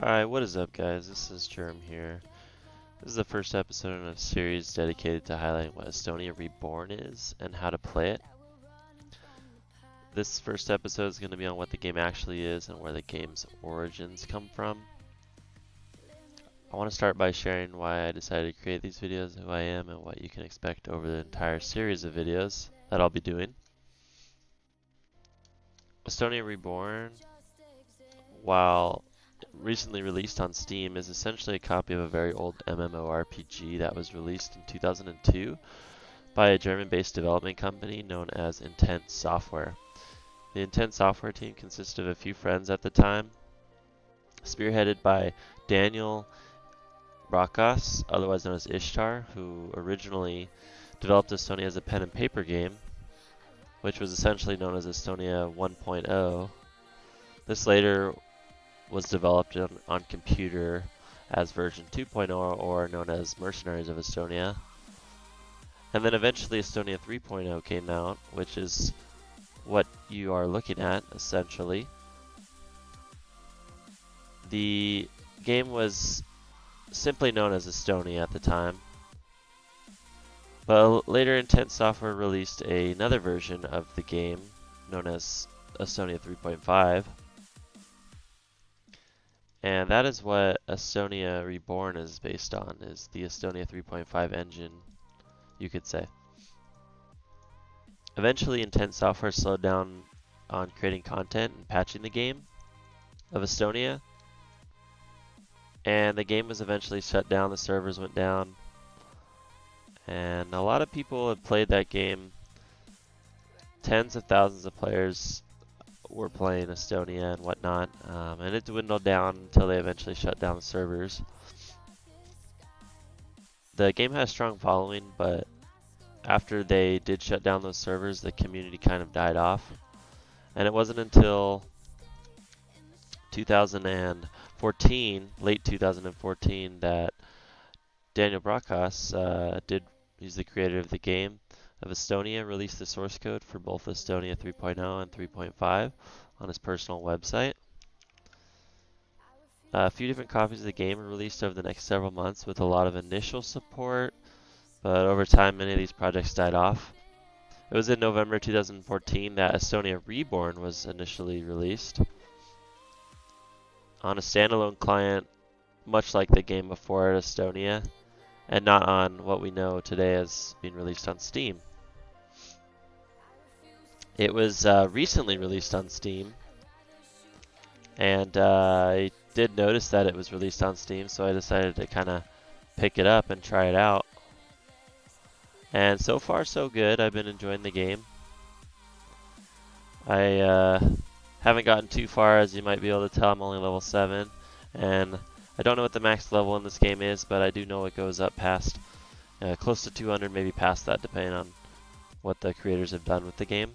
Hi, what is up, guys? This is Germ here. This is the first episode in a series dedicated to highlighting what Astonia Reborn is and how to play it. This first episode is going to be on what the game actually is and where the game's origins come from. I want to start by sharing why I decided to create these videos, who I am, and what you can expect over the entire series of videos that I'll be doing. Astonia Reborn, while recently released on Steam, is essentially a copy of a very old MMORPG that was released in 2002 by a German-based development company known as Intent Software. The Intent Software team consisted of a few friends at the time, spearheaded by Daniel Brakas, otherwise known as Ishtar, who originally developed Estonia as a pen and paper game, which was essentially known as Estonia 1.0. This later was developed on computer as version 2.0, or known as Mercenaries of Estonia. And then eventually Estonia 3.0 came out, which is what you are looking at, essentially. The game was simply known as Estonia at the time, but later Intent Software released another version of the game known as Estonia 3.5, and that is what Astonia Reborn is based on, is the Estonia 3.5 engine, you could say. Eventually, Intent Software slowed down on creating content and patching the game of Estonia, and the game was eventually shut down, the servers went down, and a lot of people had played that game. Tens of thousands of players were playing Estonia and whatnot, and it dwindled down until they eventually shut down the servers. The game had a strong following, but after they did shut down those servers, the community kind of died off. And it wasn't until 2014, late 2014, that Daniel Brakas, he's the creator of the game of Estonia, released the source code for both Estonia 3.0 and 3.5 on his personal website. A few different copies of the game were released over the next several months with a lot of initial support, but over time many of these projects died off. It was in November 2014 that Astonia Reborn was initially released on a standalone client, much like the game before it, Estonia, and not on what we know today as being released on Steam. It was recently released on Steam, and I did notice that it was released on Steam, so I decided to kind of pick it up and try it out. And so far so good. I've been enjoying the game. I haven't gotten too far, as you might be able to tell. I'm only level 7, and I don't know what the max level in this game is, but I do know it goes up past close to 200, maybe past that, depending on what the creators have done with the game.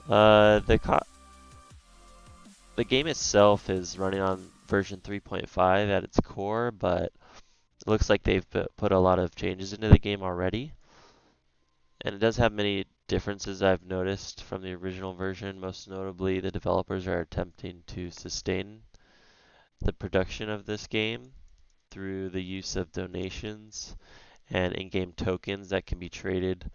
The game itself is running on version 3.5 at its core, but it looks like they've put a lot of changes into the game already. And it does have many differences I've noticed from the original version. Most notably, the developers are attempting to sustain the production of this game through the use of donations and in-game tokens that can be traded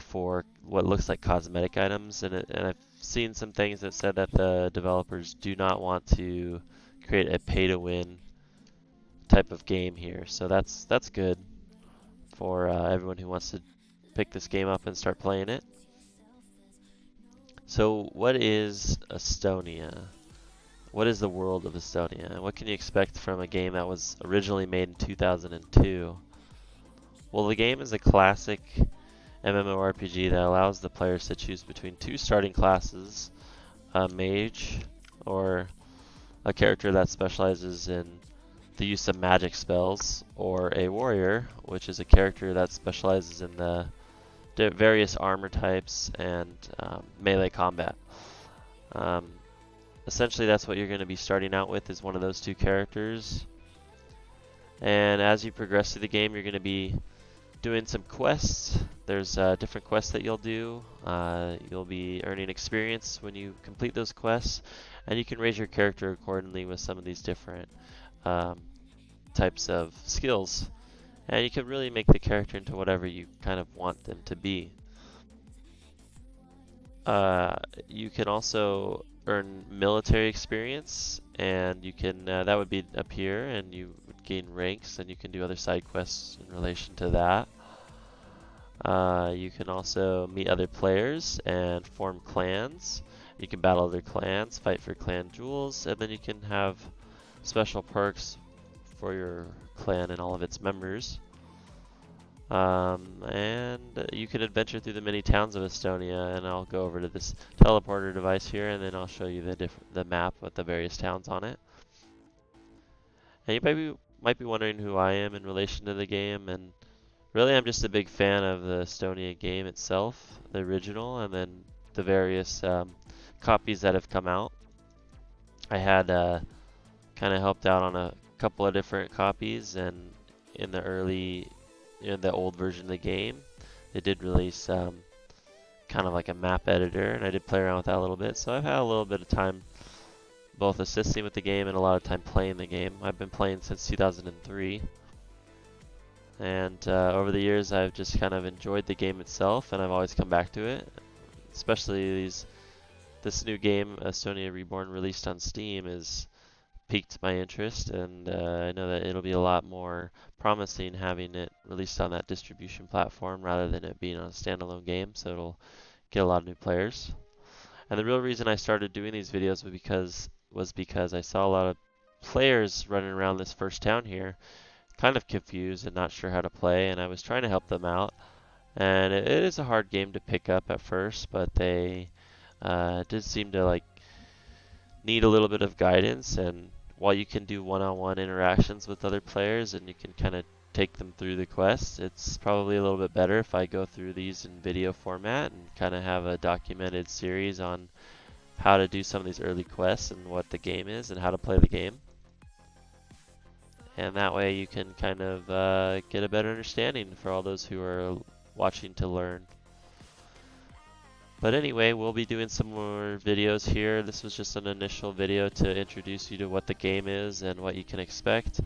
for what looks like cosmetic items. And I've seen some things that said that the developers do not want to create a pay-to-win type of game here. So that's good for everyone who wants to pick this game up and start playing it. So what is Estonia? What is the world of Estonia? And what can you expect from a game that was originally made in 2002? Well, the game is a classic MMORPG that allows the players to choose between two starting classes, a mage, or a character that specializes in the use of magic spells, or a warrior, which is a character that specializes in the various armor types and melee combat. Essentially, that's what you're going to be starting out with, is one of those two characters. And as you progress through the game, you're going to be doing some quests. There's different quests that you'll do. You'll be earning experience when you complete those quests, and you can raise your character accordingly with some of these different um, types of skills. And you can really make the character into whatever you kind of want them to be. Uh, you can also earn military experience, and you can that would be up here, and you would gain ranks, and you can do other side quests in relation to that. You can also meet other players and form clans. You can battle other clans, fight for clan jewels, and then you can have special perks for your clan and all of its members. And you can adventure through the many towns of Estonia, and I'll go over to this teleporter device here, and then I'll show you the map with the various towns on it. And you might be wondering who I am in relation to the game, and really I'm just a big fan of the Estonia game itself, the original, and then the various copies that have come out. I had kind of helped out on a couple of different copies, and in the old version of the game, they did release kind of like a map editor, and I did play around with that a little bit. So I've had a little bit of time both assisting with the game and a lot of time playing the game. I've been playing since 2003, and over the years I've just kind of enjoyed the game itself, and I've always come back to it. Especially this new game, Astonia Reborn, released on Steam, is piqued my interest, and I know that it'll be a lot more promising having it released on that distribution platform rather than it being on a standalone game, so it'll get a lot of new players. And the real reason I started doing these videos was because I saw a lot of players running around this first town here, kind of confused and not sure how to play, and I was trying to help them out. And it is a hard game to pick up at first, but they did seem to need a little bit of guidance, and while you can do one-on-one interactions with other players and you can kind of take them through the quests, it's probably a little bit better if I go through these in video format and kind of have a documented series on how to do some of these early quests and what the game is and how to play the game. And that way you can kind of get a better understanding for all those who are watching to learn. But anyway, we'll be doing some more videos here. This was just an initial video to introduce you to what the game is and what you can expect.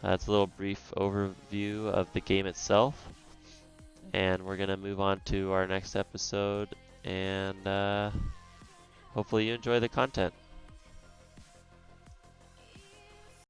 It's a little brief overview of the game itself. And we're going to move on to our next episode, and hopefully you enjoy the content.